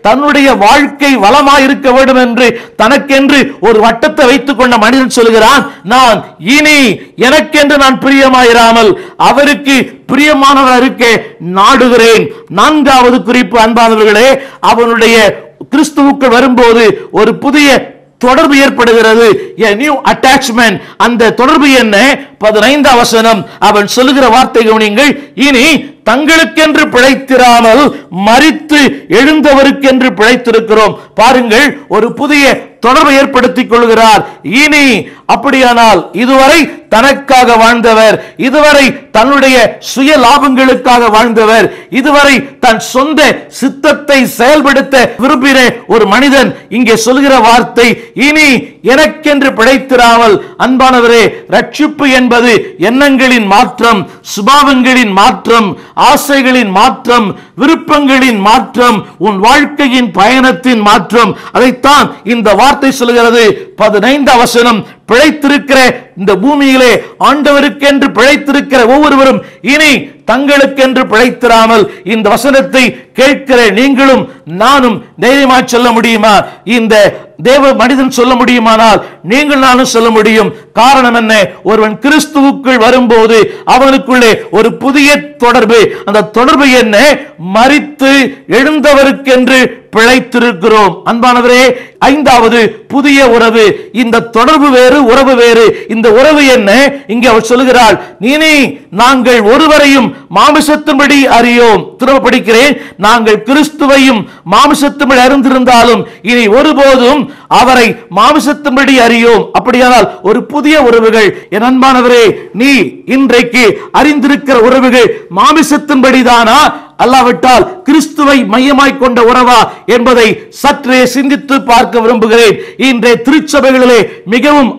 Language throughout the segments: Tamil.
தன்னுடைய வாழ்க்கை வளமாயிருக்க வேண்டும் என்று தனக்கென்று ஒரு வட்டத்தை வைத்துக் கொண்ட மனிதன் சொல்கிறான், நான் இனி எனக்கென்று நான் பிரியமாயிராமல் அவருக்கு பிரியமானவர் இருக்க நாடுகிறேன். நான்காவது குறிப்பு அன்பானவர்களே, அவனுடைய கிறிஸ்துவுக்குள் வரும்போது ஒரு புதிய தொடர்பு ஏற்படுகிறது. a new attachment. அந்த தொடர்பு என்ன? 15 வசனம் அவன் சொல்லுகிற வார்த்தை கவனியுங்கள். இனி தங்களுக்கென்று பிழைத்திராமல் மரித்து எழுந்தவருக்கென்று பிழைத்திருக்கிறோம். பாருங்கள், ஒரு புதிய தொடர்பை ஏற்படுத்திக் கொள்கிறார். இனி அப்படியானால் இதுவரை தனக்காக வாழ்ந்தவர், இதுவரை தன்னுடைய சுய லாபங்களுக்காக வாழ்ந்தவர், இதுவரை தன் சொந்த சித்தத்தை செயல்படுத்த விரும்பின ஒரு மனிதன் இங்கே சொல்கிற வார்த்தை, இனி எனக்கென்று பிழைத்திராமல். அன்பானவரே, ரட்சிப்பு என்பது எண்ணங்களின் மாற்றம், சுபாவங்களின் மாற்றம், ஆசைகளின் மாற்றம், விருப்பங்களின் மாற்றம், உன் வாழ்க்கையின் பயணத்தின் மாற்றம். அதைத்தான் இந்த வார்த்தை சொல்கிறது. 15 வசனம், பிழைத்திருக்கிற இந்த பூமியிலே ஆண்டவருக்கென்று பிழைத்திருக்கிற ஒவ்வொருவரும் இனி தங்களுக்கென்று பிழைத்திராமல். இந்த வசனத்தை கேட்கிற நீங்களும் நானும் தைரியமாக சொல்ல முடியுமா? இந்த தேவ மனிதன் சொல்ல முடியுமானால் நீங்கள் நானும் சொல்ல முடியும். காரணம் என்ன? ஒருவன் கிறிஸ்துவுக்குள் வரும்போது அவனுக்குள்ளே ஒரு புதிய தொடர்பு. அந்த தொடர்பு என்ன? மரித்து எழுந்தவருக்கென்று பிழைத்திருக்கிறோம். அன்பானவரே, 5வது புதிய உறவு. இந்த தொடர்பு வேறு, உறவு வேறு. இந்த உறவு என்ன? இங்கே அவர் சொல்லுகிறாள், இனி நாங்கள் ஒருவரையும் மாமிசத்தின்படி அறியோம். திரும்ப படிக்கிறேன், நாங்கள் கிறிஸ்துவையும் மாமிசத்தின்படி அறிந்திருந்தாலும் இனி ஒருபோதும் அவரை மாமிசத்தின்படி அறியோம். அப்படியானால் ஒரு புதிய உறவுகள். என் அன்பானவரே, நீ இன்றைக்கு அறிந்திருக்கிற உறவுகள் மாமிசத்தின்படிதானா, அல்லாவிட்டால் கிறிஸ்துவை மையமாய் கொண்ட உறவா என்பதை சற்றே சிந்தித்து பார்க்க விரும்புகிறேன். இன்றைய திருச்சபைகளிலே மிகவும்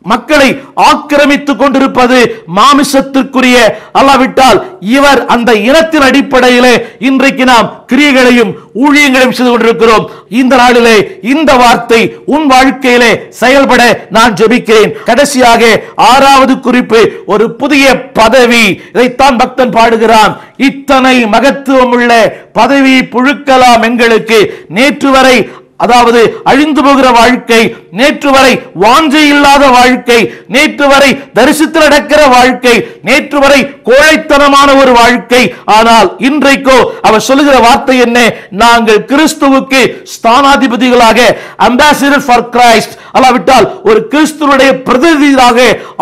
மக்களை ஆக்கிரமித்துக் கொண்டிருப்பது மாமிசத்திற்குரிய, அல்லாவிட்டால் இவர் அந்த இனத்தின் அடிப்படையிலே இன்றைக்கு நாம் கிரியைகளையும் ஊழியங்களையும் செய்து கொண்டிருக்கிறோம். இந்த நாளிலே இந்த வார்த்தை உன் வாழ்க்கையிலே செயல்பட நான் ஜெபிக்கிறேன். கடைசியாக 6வது குறிப்பு, ஒரு புதிய பதவி. இதைத்தான் பக்தன் பாடுகிறான். இத்தனை மகத்துவம் உள்ள பதவி புழுக்கலாம் எங்களுக்கு. நேற்று வரை, அதாவது அழிந்து போகிற வாழ்க்கை, நேற்று வரை வாஞ்சை இல்லாத வாழ்க்கை, நேற்று வரை தரிசித்து நடக்கிற வாழ்க்கை, நேற்று வரை கோழைத்தனமான ஒரு வாழ்க்கை. ஆனால் இன்றைக்கோ அவர் சொல்லுகிற வார்த்தை என்ன? நாங்கள் கிறிஸ்துவுக்கு ஸ்தானாதிபதிகளாக, அம்பாசிடர் ஃபார் கிரைஸ்ட், அல்லாவிட்டால் ஒரு கிறிஸ்துவுடைய பிரதிநிதியாக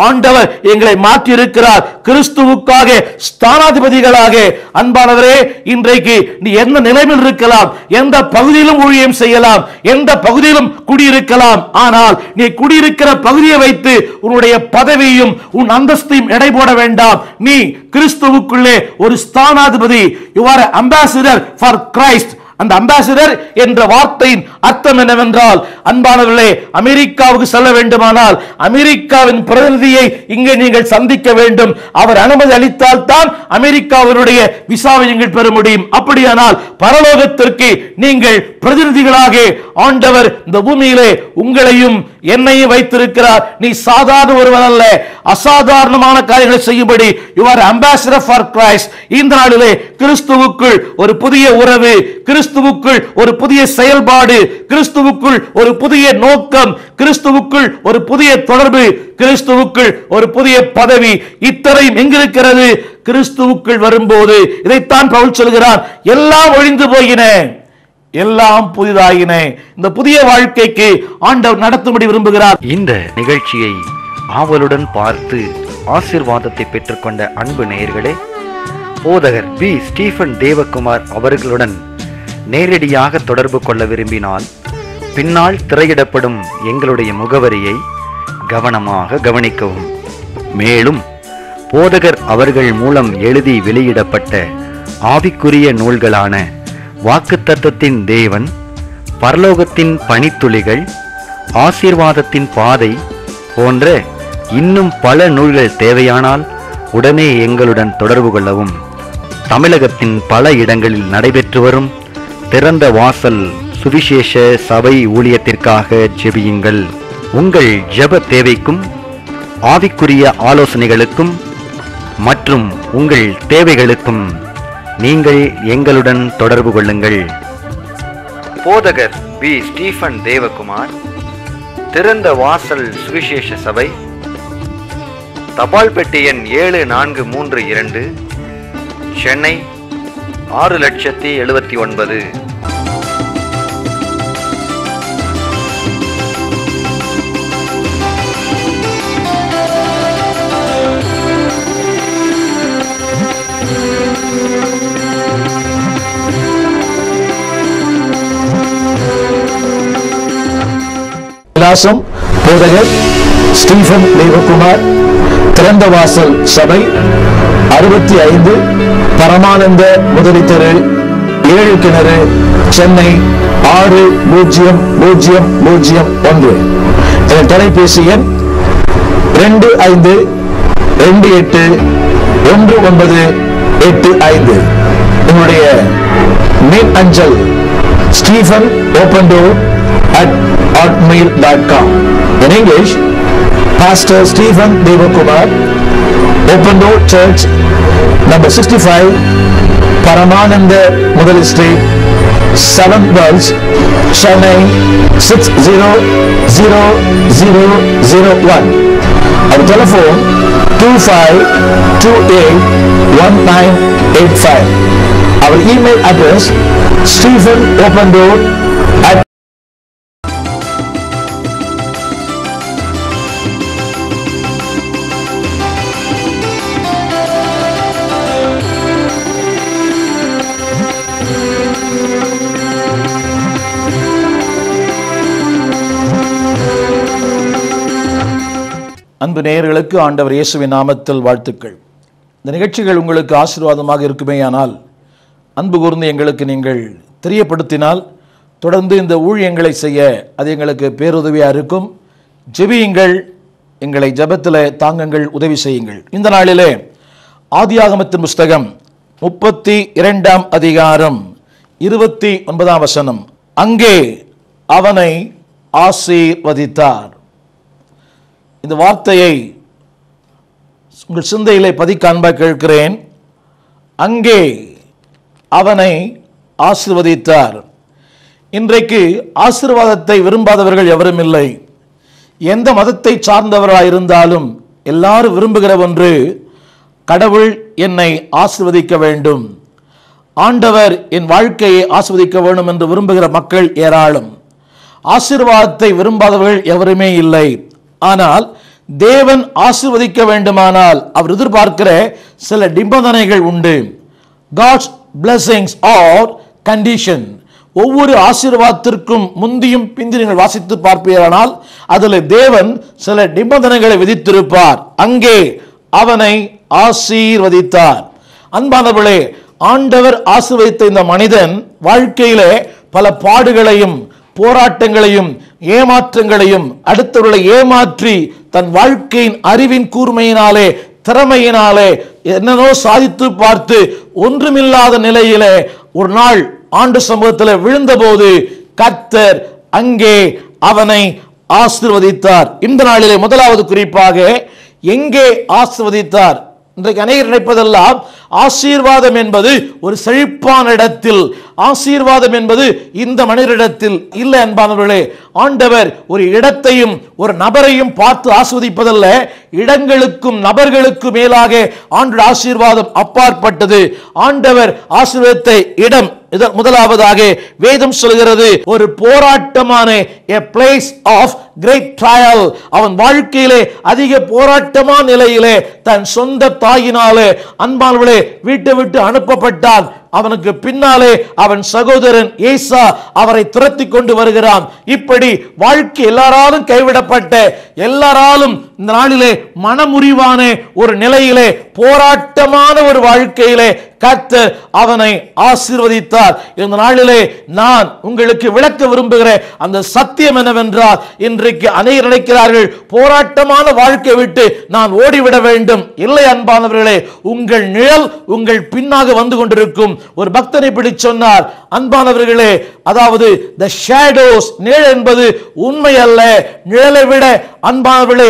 ஆண்டவர் எங்களை மாற்றி இருக்கிறார். கிறிஸ்துவுக்காக ஸ்தானாதிபதிகளாக. அன்பானவரே, இன்றைக்கு நீ எந்த நிலைமையில் இருக்கலாம், எந்த பகுதியிலும் ஊழியம் செய்யலாம், எந்த பகுதியிலும் குடியிருக்கலாம். ஆனால் நீ குடியிருக்கிற பகுதியை வைத்து உன்னுடைய பதவியும் உன் அந்தஸ்தையும் எடை போட வேண்டாம். நீ கிறிஸ்துவுக்குள்ளே ஒரு ஸ்தானாதிபதி. You are ambassador for Christ. அந்த அம்பாசிடர் என்ற வார்த்தையின் அர்த்தம் என்னவென்றால், அன்பானவர்களே, அமெரிக்காவுக்கு செல்ல வேண்டுமானால் அமெரிக்காவின் பிரதிநிதியை இங்கே நீங்கள் சந்திக்க வேண்டும். அவர் அனுமதி அளித்தால் தான் அமெரிக்காவினுடைய விசாவை நீங்கள் பெற முடியும். அப்படியானால் பரலோகத்திற்கு நீங்கள் பிரதிநிதிகளாக ஆண்டவர் இந்த பூமியிலே உங்களையும் என்னையும் வைத்திருக்கிறார். நீ சாதாரண ஒருவன் அல்ல, அசாதாரணமான காரியங்களை செய்யும்படி you are ambassador for Christ. இந்த நாளிலே கிறிஸ்துவுக்குள் ஒரு புதிய உறவு, கிறிஸ்துவுக்குள் ஒரு புதிய செயல்பாடு, கிறிஸ்துவுக்குள் ஒரு புதிய நோக்கம், கிறிஸ்துவுக்குள் ஒரு புதிய தொடர்பு, கிறிஸ்துவுக்குள் ஒரு புதிய பதவி. இத்தனையும் எங்கிருக்கிறது? கிறிஸ்துவுக்குள் வரும்போது. இதைத்தான் பவுல் சொல்கிறார், எல்லாம் ஒழிந்து போயின, எல்லாம் புதிதாயின. இந்த புதிய வாழ்க்கைக்கு ஆண்டவர் நடத்தும்படி விரும்புகிறார். இந்த நிகழ்ச்சியை ஆவலுடன் பார்த்து ஆசீர்வாதத்தை பெற்றுக்கொண்ட அன்பு நேயர்களே, போதகர் பி. ஸ்டீபன் தேவகுமார் அவர்களுடன் நேரடியாக தொடர்பு கொள்ள விரும்பினால் பின்னால் திரையிடப்படும் எங்களுடைய முகவரியை கவனமாக கவனிக்கவும். மேலும் போதகர் அவர்கள் மூலம் எழுதி வெளியிடப்பட்ட ஆவிக்குரிய நூல்களான வாக்குத்தத்தத்தின் தேவன், பரலோகத்தின் பனித்துளிகள், ஆசீர்வாதத்தின் பாதை போன்ற இன்னும் பல நூல்கள் தேவையானால் உடனே எங்களுடன் தொடர்பு கொள்ளவும். தமிழகத்தின் பல இடங்களில் நடைபெற்று வரும் திறந்த வாசல் சுவிசேஷ சபை ஊழியத்திற்காக ஜெபியுங்கள். உங்கள் ஜெப தேவைக்கும் ஆவிக்குரிய ஆலோசனைகளுக்கும் மற்றும் உங்கள் தேவைகளுக்கும் நீங்கள் எங்களுடன் தொடர்பு கொள்ளுங்கள். போதகர் பி ஸ்டீஃபன் தேவகுமார், திறந்த வாசல் சுவிசேஷ சபை, தபால் பெட்டி எண் 7432, சென்னை 6079. விலாசம்: போதகர் ஸ்டீஃபன் தேவகுமார், திறந்த வாசல் சபை, 65 பரமானந்த முதலி தெரு, 7 கிணறு, சென்னை 600001. என் தொலைபேசி எண் 25281985. உங்களுடைய மின் அஞ்சல் Stephen Open Door @hotmail.com. In English, Pastor Stephen Devakumar, Open Door Church, number 65, Paramananda Mudali Street, 7 Wells, Chennai 600001. Our telephone 25281985. Our email address StephenOpenDoor @ அன்பு நேயர்களுக்கு ஆண்டவர் இயேசுவின் நாமத்தில் வாழ்த்துக்கள். இந்த நிகழ்ச்சிகள் உங்களுக்கு ஆசீர்வாதமாக இருக்குமேயானால் அன்பு கூர்ந்து எங்களுக்கு நீங்கள் தெரியப்படுத்தினால் தொடர்ந்து இந்த ஊழியங்களை செய்ய அது எங்களுக்கு பேருதவியாக இருக்கும். ஜெபியுங்கள், எங்களை ஜெபத்தில் தாங்குங்கள், உதவி செய்யுங்கள். இந்த நாளிலே ஆதியாகமத்தின் புஸ்தகம் 32ஆம் அதிகாரம் 29ஆம் வசனம். அங்கே அவனை ஆசீர்வதித்தார். இந்த வார்த்தையை உங்கள் சிந்தையிலே பதிக்க அன்பாக கேட்கிறேன். அங்கே அவனை ஆசீர்வதித்தார். இன்றைக்கு ஆசீர்வாதத்தை விரும்பாதவர்கள் எவரும் இல்லை. எந்த மதத்தை சார்ந்தவராக இருந்தாலும் எல்லாரும் விரும்புகிற ஒன்று, கடவுள் என்னை ஆசீர்வதிக்க வேண்டும், ஆண்டவர் என் வாழ்க்கையை ஆசீர்வதிக்க வேண்டும் என்று விரும்புகிற மக்கள் ஏராளம். ஆசீர்வாதத்தை விரும்பாதவர்கள் எவருமே இல்லை. ஆனால் தேவன் ஆசீர்வதிக்க வேண்டுமானால் அவர் எதிர்பார்க்கிற சில நிபந்தனைகள் உண்டு. God's blessings are condition. ஒவ்வொரு ஆசீர்வாதத்திற்கும் முந்தியும் பிந்தி நீங்கள் வாசித்து பார்ப்பீரானால் அதில் தேவன் சில நிபந்தனைகளை விதித்திருப்பார். அங்கே அவனை ஆசீர்வதித்தார். அன்பானவர்களே, ஆண்டவர் ஆசீர்வதித்த இந்த மனிதன் வாழ்க்கையிலே பல பாடுகளையும் போராட்டங்களையும் ஏமாற்றங்களையும் அடுத்தவர்களை ஏமாற்றி தன் வாழ்க்கையின் அறிவின் கூர்மையினாலே திறமையினாலே என்னென்னோ சாதித்து பார்த்து ஒன்றுமில்லாத நிலையிலே ஒரு நாள் ஆண்டு சமூகத்தில் விழுந்தபோது கர்த்தர் அங்கே அவனை ஆசீர்வதித்தார். இந்த நாளிலே முதலாவது குறிப்பாக எங்கே ஆசீர்வதித்தார்? இன்றைக்கு அநேகர் நினைப்பதெல்லாம் ஆசீர்வாதம் என்பது ஒரு செழிப்பான இடத்தில், ஆசீர்வாதம் என்பது இந்த மனிதரிடத்தில் இல்லை. அன்பானவர்களே, ஆண்டவர் ஒரு இடத்தையும் ஒரு நபரையும் பார்த்து ஆசீர்வதிப்பதல்ல, இடங்களுக்கும் நபர்களுக்கும் மேலாக ஆண்டவர் ஆசீர்வாதம் அப்பாற்பட்டது. ஆண்டவர் ஆசீர்வாதத்தை இடம் முதலாவதாக வேதம் சொல்கிறது ஒரு போராட்டமான a place of great trial. அவன் வாழ்க்கையிலே அதிக போராட்டமான நிலையிலே தன் சொந்த தாயினாலே அன்பானவர்களே வீட்டை விட்டு அனுப்பப்பட்டான். அவனுக்கு பின்னாலே அவன் சகோதரன் ஏசா அவரை துரத்தி கொண்டு வருகிறான். இப்படி வாழ்க்கை எல்லாராலும் கைவிடப்பட்ட, எல்லாராலும் இந்த நாளிலே மனமுறிவான ஒரு நிலையிலே போராட்டமான ஒரு வாழ்க்கையிலே கர்த்தர் அவனை ஆசீர்வதித்தார். இந்த நாளிலே நான் உங்களுக்கு விளக்க விரும்புகிற அந்த சத்தியம் என்னவென்றால், இன்றைக்கு அநேகர் நினைக்கிறார்கள் போராட்டமான வாழ்க்கை விட்டு நான் ஓடிவிட வேண்டும். இல்லை அன்பானவர்களே, உங்கள் நிழல் உங்கள் பின்னாக வந்து கொண்டிருக்கும். ஒரு பக்தனை இப்படி சொன்னார், அன்பானவர்களே, அதாவது the shadows, நிழல் என்பது உண்மை அல்ல, நிழலை விட அன்பானவர்களே,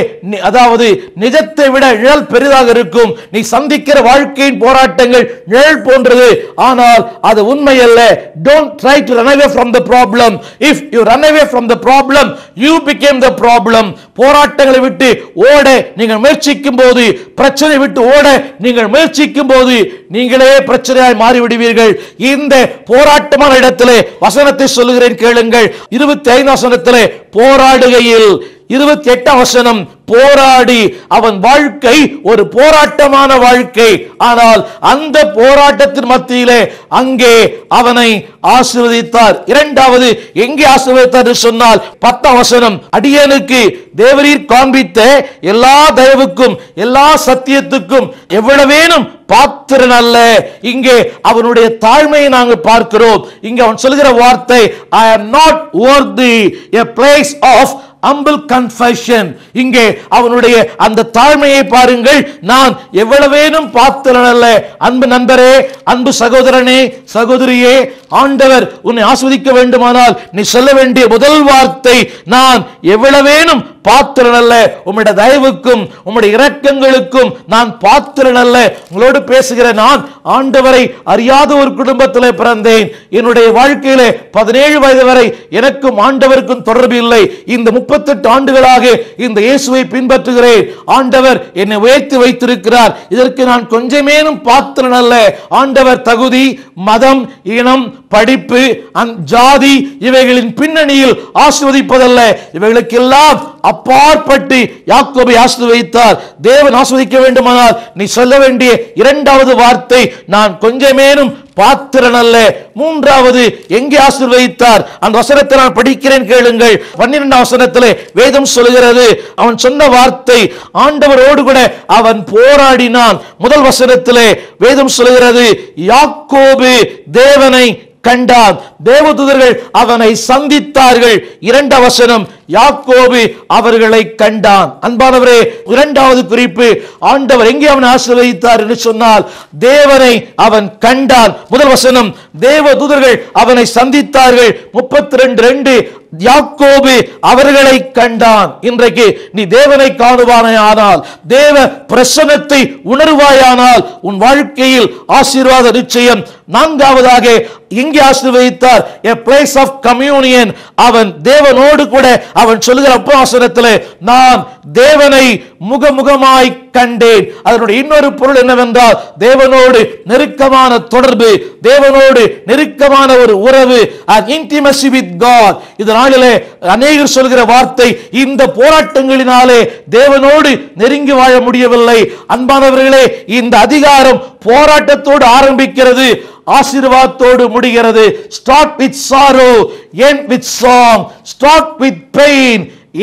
அதாவது நிஜத்தை விட நிழல் பெரிதாக இருக்கும். நீ சந்திக்கிற வாழ்க்கையின் போராட்டங்கள் நிழல் போன்றது, ஆனால் அது உண்மை அல்ல. Don't try to run away from the problem. If you run away from the problem, you became the problem. போராட்டங்களை விட்டு ஓட நீங்கள் முயற்சிக்கும் போது, பிரச்சனை விட்டு ஓட நீங்கள் முயற்சிக்கும் போது நீங்களே பிரச்சனையாய் மாறிவிடுவீர்கள். இந்த போராட்டமான இடத்திலே வசனத்தை சொல்லுகிறேன் கேளுங்கள். 25 வசனத்திலே போராடுகையில், 28 வசனம் போராடி, அவன் வாழ்க்கை ஒரு போராட்டமான வாழ்க்கை. ஆனால் அந்த போராட்டத்தின் மத்தியிலே அங்கே அவனை ஆசீர்வதித்தார். இரண்டாவது எங்கே ஆசீர்வதித்தார் என்று சொன்னால் 10 வசனம், அடியனுக்கு தேவரீர் காண்பித்த எல்லா தயவுக்கும் எல்லா சத்தியத்துக்கும் எவ்வளவேனும் பாத்திரன் அல்ல. இங்கே அவனுடைய தாழ்மையை நாங்கள் பார்க்கிறோம். இங்கே அவன் சொல்கிற வார்த்தை, I am not worthy, a place of humble confession. இங்கே அவனுடைய அந்த தாழ்மையை பாருங்கள். நான் எவ்வளவேனும் பாத்திரன் அல்ல. அன்பு நண்பரே, அன்பு சகோதரனே, சகோதரியே, ஆண்டவர் உன்னை ஆஸ்வதிக்க வேண்டுமானால் நீ சொல்ல வேண்டிய முதல் வார்த்தை, நான் எவ்வளவேனும் பாத்திரன் அல்ல. உம்முடைய தயவுக்கும் உம்முடைய இரக்கங்களுக்கும் நான் பாத்திரன் அல்ல. உங்களோடு பேசுகிற நான் ஆண்டவரை அறியாத ஒரு குடும்பத்தில் பிறந்தேன். என்னுடைய வாழ்க்கையிலே 17 வயது வரை எனக்கும் ஆண்டவருக்கும் தொடர்பு இல்லை. இந்த 38 ஆண்டுகளாக இந்த இயேசுவை பின்பற்றுகிறேன். ஆண்டவர் என்னை உயர்த்தி வைத்திருக்கிறார். இதற்கு நான் கொஞ்சமேனும் பாத்திரன் அல்ல. ஆண்டவர் தகுதி, மதம், இனம், படிப்பு, ஜாதி இவைகளின் பின்னணியில் ஆசீர்வதிப்பதல்ல. இவைகளுக்கெல்லாம் அப்பாற்பட்டு யாக்கோபை ஆசீர்வதித்தார். தேவன் ஆசீர்வதிக்க வேண்டுமானால் நீ சொல்ல வேண்டிய இரண்டாவது வார்த்தை, நான் கொஞ்சமேனும் பாத்திரன் அல்ல. மூன்றாவது எங்கே ஆசீர்வதித்தார்? அந்த வசனத்தை நான் படிக்கிறேன் கேளுங்கள். 12 வசனத்திலே வேதம் சொல்கிறது, அவன் சொன்ன வார்த்தை, ஆண்டவரோடு கூட அவன் போராடினான். முதல் வசனத்திலே வேதம் சொல்கிறது, யாக்கோபு தேவனை கண்டான், தேவதூதர்கள் அவனை சந்தித்தார்கள். 2 வசனம், யாக்கோபு அவர்களை கண்டான். அன்பானவரே, இரண்டாவது குறிப்பு, ஆண்டவர் எங்கே அவனை ஆசீர்வதித்தார் என்று சொன்னால் தேவனை அவன் கண்டான். முதல் வசனம், தேவதூதர்கள் அவனை சந்தித்தார்கள். 32:2, யாக்கோபு அவர்களை கண்டான். இன்றைக்கு நீ தேவனை காணுவானால், தேவ பிரசன்னத்தை உணர்வாயானால் உன் வாழ்க்கையில் ஆசீர்வாத நிச்சயம். நான்காவதாக எங்கே ஆசீர்வதித்தார்? a place of communion. அவன் தேவனோடு கூட அவன் சொல்லுகிற உபவாசனத்திலே, நான் தேவனை முகமுகமாய் கண்டேன். அதனுடைய இன்னொரு பொருள் என்னவென்றால் தேவனோடு நெருக்கமான தொடர்பு, தேவனோடு நெருக்கமான ஒரு உறவு, an intimacy with God. இதனாலே அநேகர் சொல்கிற வார்த்தை, இந்த போராட்டங்களினாலே தேவனோடு நெருங்கி வாழ முடியவில்லை. அன்பானவர்களே, இந்த அதிகாரம் போராட்டத்தோடு ஆரம்பிக்கிறது, ஆசீர்வாதத்தோடு முடிகிறது. Start with sorrow, end with song. Start with pain,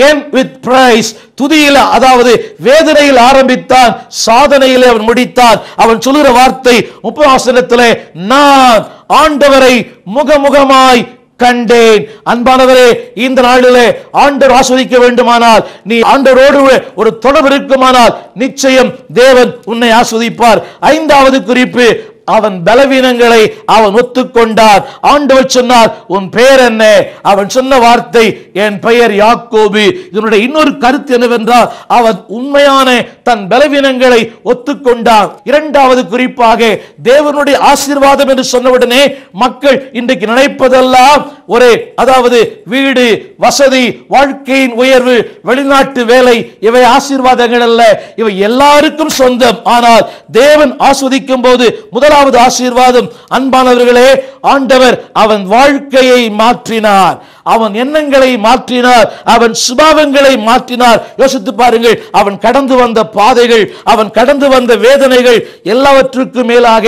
end with praise. துதியில, அதாவது வேதனையில் ஆரம்பித்தான், சாதனையிலே அவன் முடித்தான். அவன் சொல்லுகிற வார்த்தை 30 வசனத்திலே, நான் ஆண்டவரை முகமுகமாய் கண்டேன். அன்பானவரே, இந்த நாளிலே ஆண்டவர் ஆஸ்வதிக்க வேண்டுமானால், நீ ஆண்டவரோடு ஒரு தொடர்பு இருக்குமானால் நிச்சயம் தேவன் உன்னை ஆஸ்வதிப்பார். 5வது குறிப்பு, அவன் பலவீனங்களை அவன் ஒத்துக்கொண்டார். ஆண்டவர் சொன்னார், உன் பெயர் என்ன? அவன் சொன்ன வார்த்தை, என் பெயர் யாக்கோபு. இதனுடைய இன்னொரு கருத்து என்னவென்றால், அவன் உண்மையான தன் பலவீனங்களை ஒத்துக்கொண்டார். இரண்டாவது குறிப்பாக, தேவனுடைய ஆசீர்வாதம் என்று சொன்னவுடனே மக்கள் இன்றைக்கு நினைப்பதெல்லாம் ஒரே, அதாவது வீடு, வசதி, வாழ்க்கையின் உயர்வு, வெளிநாட்டு வேலை, இவை ஆசீர்வாதங்கள் அல்ல. இவை எல்லாருக்கும் சொந்தம். ஆனால் தேவன் ஆஸ்வதிக்கும் போது முதலாவது ஆசீர்வாதம், அன்பானவர்களே, ஆண்டவர் அவன் வாழ்க்கையை மாற்றினார், அவன் எண்ணங்களை மாற்றினார், அவன் சுபாவங்களை மாற்றினார். யோசித்து பாருங்கள், அவன் கடந்து வந்த பாதைகள், அவன் கடந்து வந்த வேதனைகள் எல்லாவற்றுக்கும் மேலாக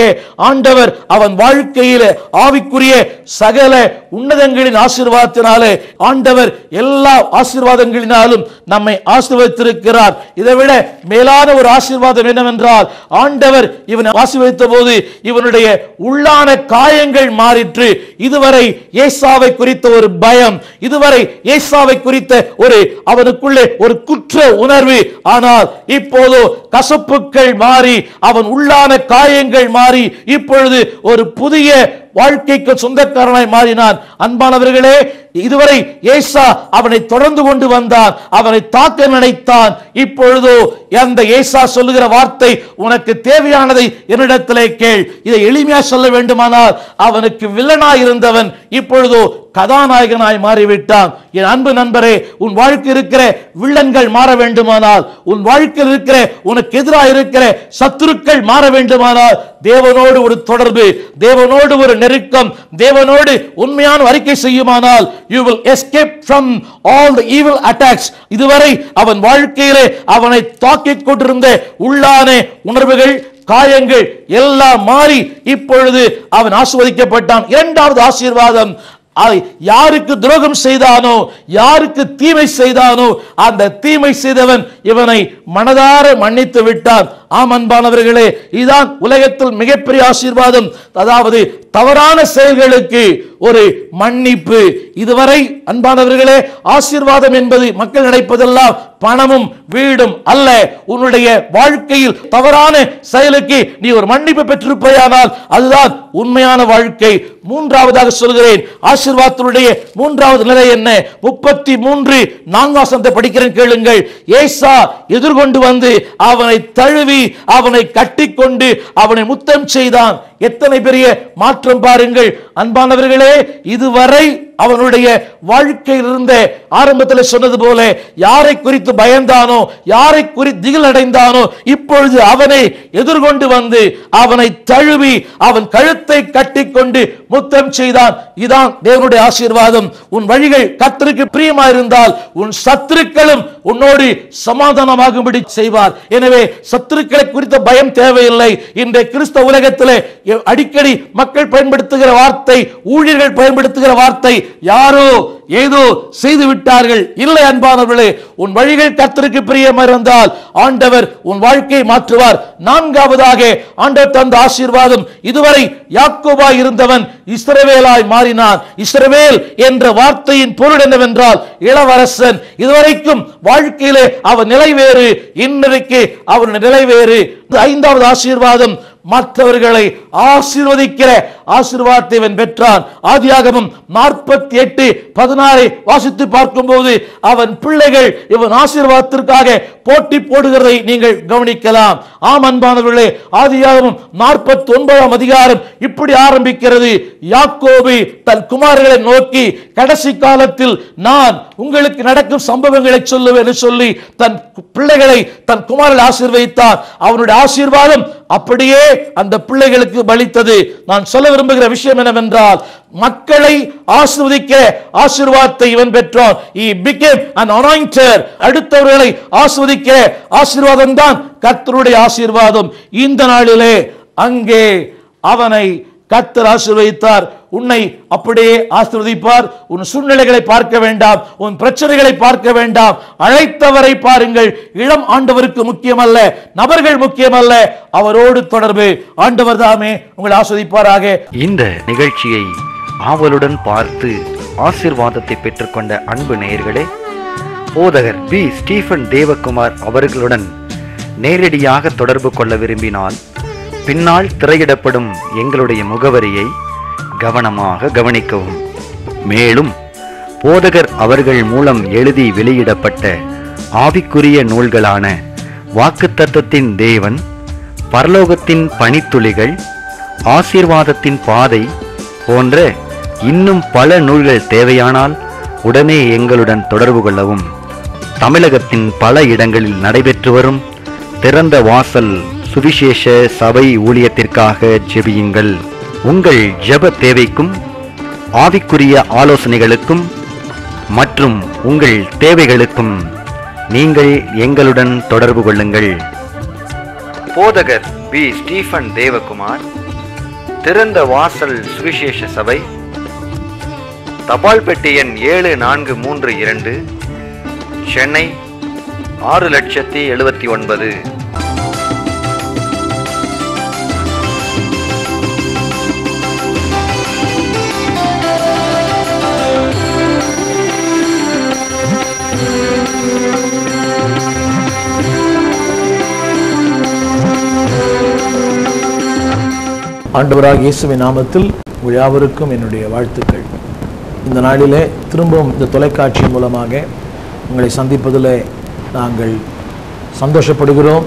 ஆண்டவர் அவன் வாழ்க்கையில ஆவிக்குரிய சகல உன்னதங்களின் ஆசீர்வாதத்தினாலே ஆண்டவர் எல்லா ஆசீர்வாதங்களினாலும் நம்மை ஆசீர்வதித்திருக்கிறார். இதைவிட மேலான ஒரு ஆசீர்வாதம் என்னவென்றால், ஆண்டவர் இவனை ஆசீர்வதித்த போது இவனுடைய உள்ளான காயங்கள் மாறிற்று. இதுவரை ஏசாவை குறித்த ஒரு பயம், இதுவரை ஏசாவை குறித்த ஒரு அவனுக்குள்ளே ஒரு குற்ற உணர்வு, ஆனால் இப்போது கசப்புகள் மாறி, அவன் உள்ளான காயங்கள் மாறி, இப்பொழுது ஒரு புதிய வாழ்க்கைக்கு சொந்தக்காரனாய் மாறினான். அன்பானவர்களே, இதுவரை ஏசா அவனை தொடர்ந்து கொண்டு வந்தான், அவனை தாக்க நினைத்தான். இப்பொழுதோ அந்த ஏசா சொல்லுகிற வார்த்தை, உனக்கு தேவையானதை என்னிடத்திலே கேள். இதை எளிமையா சொல்ல வேண்டுமானால், அவனுக்கு வில்லனாய் இருந்தவன் இப்பொழுதோ கதாநாயகனாய் மாறிவிட்டான். என் அன்பு நண்பரே, உன் வாழ்க்கை இருக்கிற வில்லன்கள் மாற வேண்டுமானால், உன் வாழ்க்கையில் இருக்கிற உனக்கு எதிராக இருக்கிற சத்துருக்கள் மாற வேண்டுமானால், தேவனோடு ஒரு தொடர்பு, தேவனோடு ஒரு நெருக்கம், தேவனோடு உண்மையான அறிக்கை செய்யுமானால், you will escape from all the evil attacks. இதுவரை அவன் வாழ்க்கையிலே அவனை தாக்கிக் கொண்டிருந்த உள்ளான உணர்வுகள், காயங்கள் எல்லாம் மாறி இப்பொழுது அவன் ஆசீர்வதிக்கப்பட்டான். இரண்டாவது ஆசீர்வாதம், யாருக்கு துரோகம் செய்தானோ, யாருக்கு தீமை செய்தானோ, அந்த தீமை செய்தவன் இவனை மனதார மன்னித்து விட்டான். ஆம் அன்பானவர்களே, இதுதான் உலகத்தில் மிகப்பெரிய ஆசீர்வாதம். அதாவது தவறான செயல்களுக்கு ஒரு மன்னிப்பு. இதுவரை அன்பானவர்களே, ஆசீர்வாதம் என்பது மக்கள் நினைப்பதெல்லாம் பணமும் வீடும் அல்ல. உன்னுடைய வாழ்க்கையில் தவறான செயலுக்கு நீ ஒரு மன்னிப்பு பெற்றிருப்பாயானால் அதுதான் உண்மையான வாழ்க்கை. மூன்றாவதாக சொல்கிறேன், ஆசீர்வாதத்தினுடைய மூன்றாவது நிலை என்ன? 33:4 படிக்கிறேன், கேளுங்கள். ஏசா எதிர்கொண்டு வந்து அவனை தழுவி அவனை கட்டிக்கொண்டு அவனை முத்தம் செய்தான். எத்தனை பெரிய மாற்றம் பாருங்கள் அன்பானவர்களே. இதுவரை அவனுடைய வாழ்க்கையில் இருந்த, ஆரம்பத்தில் சொன்னது போல, யாரை குறித்து பயந்தானோ, யாரை குறித்து திகில் அடைந்தானோ, இப்பொழுது அவனை எதிர்கொண்டு வந்து அவனை தழுவி அவன் கழுத்தை கட்டிக்கொண்டு முத்தம் செய்தான். இதான் தேவனுடைய ஆசீர்வாதம். உன் வழிகள் கர்த்தருக்கு பிரியமாயிருந்தால் உன் சத்துருக்களும் உன்னோடு சமாதானமாகும்படி செய்வார். எனவே சத்துருக்களை குறித்த பயம் தேவையில்லை. இன்றைய கிறிஸ்தவ உலகத்திலே அடிக்கடி மக்கள் பயன்படுத்துகிற வார்த்தை, ஊழியர்கள் பயன்படுத்துகிற வார்த்தை, யாரோ ஏதோ செய்து விட்டார்கள். இல்லை அன்பானவர்களே, உன் வழிகள் கர்த்தருக்கு பிரியமா இருந்தால் ஆண்டவர் உன் வாழ்க்கையை மாற்றுவார். நான்காவதாக ஆண்டவர் தந்த ஆசீர்வாதம், இதுவரை யாக்கோபாய் இருந்தவன் இஸ்ரவேலாய் மாறினான். இஸ்ரவேல் என்ற வார்த்தையின் பொருள் என்னவென்றால் இளவரசன். இதுவரைக்கும் வாழ்க்கையிலே அவன் நிலை வேறு, இன்றைக்கு அவன் நிலை வேறு. ஐந்தாவது ஆசீர்வாதம், மற்றவர்களை ஆசீர்வதிக்கிற ஆசீர்வாதத்தை இவன் பெற்றான். ஆதியாகமம் 48:16 வாசித்து பார்க்கும்போது அவன் பிள்ளைகள் இவன் ஆசீர்வாதத்திற்காக போட்டி போடுகிறதை நீங்கள் கவனிக்கலாம். ஆம் அன்பானவர்களே, ஆதியாகமம் 49 அதிகாரம் இப்படி ஆரம்பிக்கிறது. யாக்கோபு தன் குமாரர்களை நோக்கி, கடைசி காலத்தில் நான் உங்களுக்கு நடக்கும் சம்பவங்களை சொல்லுவேன் என்று சொல்லி தன் பிள்ளைகளை, தன் குமாரர்களை ஆசீர்வதித்தார். அவனுடைய ஆசீர்வாதம் அப்படியே அந்த பிள்ளைகளுக்கு பலித்தது. நான் சொல்ல விரும்புகிற விஷயம் என்னவென்றால், மக்களை ஆசீர்வதிக்க ஆசீர்வாதத்தை இவன் பெற்றான். He became an anointed. அடுத்தவர்களை ஆசீர்வதிக்க ஆசீர்வாதம் தான் கர்த்தருடைய ஆசீர்வாதம். இந்த நாளிலே அங்கே அவனை கர்த்தர் ஆசீர்வதித்தார். உன்னை அப்படியே ஆசீர்வதிப்பார். உன் சூழ்நிலைகளை பார்க்க வேண்டாம், உன் பிரச்சனைகளை பார்க்க வேண்டாம், அழைத்தவரை பாருங்கள். இளம் ஆண்டவருக்கு முக்கியமல்ல, நபர்கள் முக்கியமல்ல, அவரோடு தொடர்பு. ஆண்டவர் தாமே உங்களை ஆசீர்வதிப்பாராக. இந்த நிகழ்ச்சியை ஆவலுடன் பார்த்து ஆசீர்வாதத்தை பெற்றுக்கொண்ட அன்பு நேயர்களே, போதகர் பி. ஸ்டீபன் தேவகுமார் அவர்களுடன் நேரடியாக தொடர்பு கொள்ள விரும்பினால் பின்னால் திரையிடப்படும் எங்களுடைய முகவரியை கவனமாக கவனிக்கவும். மேலும் போதகர் அவர்கள் மூலம் எழுதி வெளியிடப்பட்ட ஆவிக்குரிய நூல்களான வாக்குத்தத்தத்தின் தேவன், பரலோகத்தின் பனித்துளிகள், ஆசீர்வாதத்தின் பாதை போன்ற இன்னும் பல நூல்கள் தேவையானால் உடனே எங்களுடன் தொடர்பு கொள்ளவும். தமிழகத்தின் பல இடங்களில் நடைபெற்று வரும் திறந்த வாசல் சுவிசேஷ சபை ஊழியத்திற்காக ஜெபியுங்கள். உங்கள் ஜெப தேவைக்கும் ஆவிக்குரிய ஆலோசனைகளுக்கும் மற்றும் உங்கள் தேவைகளுக்கும் நீங்கள் எங்களுடன் தொடர்பு கொள்ளுங்கள். போதகர் பி. ஸ்டீபன் தேவகுமார், திறந்த வாசல் சுவிசேஷ சபை, தபால் பெட்டி எண் 7432, சென்னை 6079. ஆண்டவராகிய இயேசுவின் நாமத்தில் உங்கள் யாவருக்கும் என்னுடைய வாழ்த்துக்கள். இந்த நாளிலே திரும்பவும் இந்த தொலைக்காட்சி மூலமாக உங்களை சந்திப்பதில் நாங்கள் சந்தோஷப்படுகிறோம்.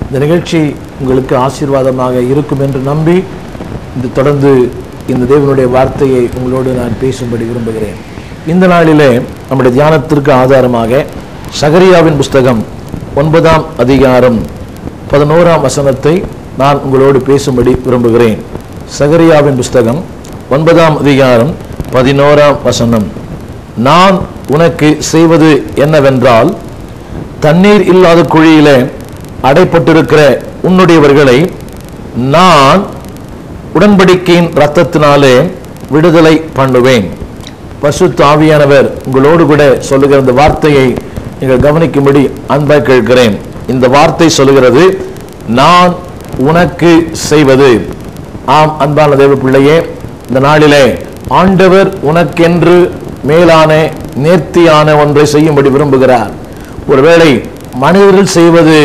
இந்த நிகழ்ச்சி உங்களுக்கு ஆசீர்வாதமாக இருக்கும் என்று நம்பி தொடர்ந்து இந்த தேவனுடைய வார்த்தையை உங்களோடு நான் பேசும்படி விரும்புகிறேன். இந்த நாளிலே நம்முடைய தியானத்திற்கு ஆதாரமாக சகரியாவின் புஸ்தகம் 9ஆம் அதிகாரம் 11ஆம் வசனத்தை நான் உங்களோடு பேசும்படி விரும்புகிறேன். சகரியாவின் புஸ்தகம் 9ஆம் அதிகாரம் 11ஆம் வசனம். நான் உனக்கு செய்வது என்னவென்றால், தண்ணீர் இல்லாத குழியிலே அடைப்பட்டிருக்கிற உன்னுடையவர்களை நான் உடன்படிக்கையின் இரத்தத்தினாலே விடுதலை பண்ணுவேன். பரிசுத்த ஆவியானவர் உங்களோடு கூட சொல்லுகிற இந்த வார்த்தையை நீங்கள் கவனிக்கும்படி அன்பாய் கேட்கிறேன். இந்த வார்த்தை சொல்லுகிறது, நான் உனக்கு செய்வது. ஆம் அன்பான தேவ பிள்ளையே, இந்த நாளிலே ஆண்டவர் உனக்கென்று மேலான நேர்த்தியான ஒன்றை செய்யும்படி விரும்புகிறார். ஒருவேளை மனிதர்கள் செய்வது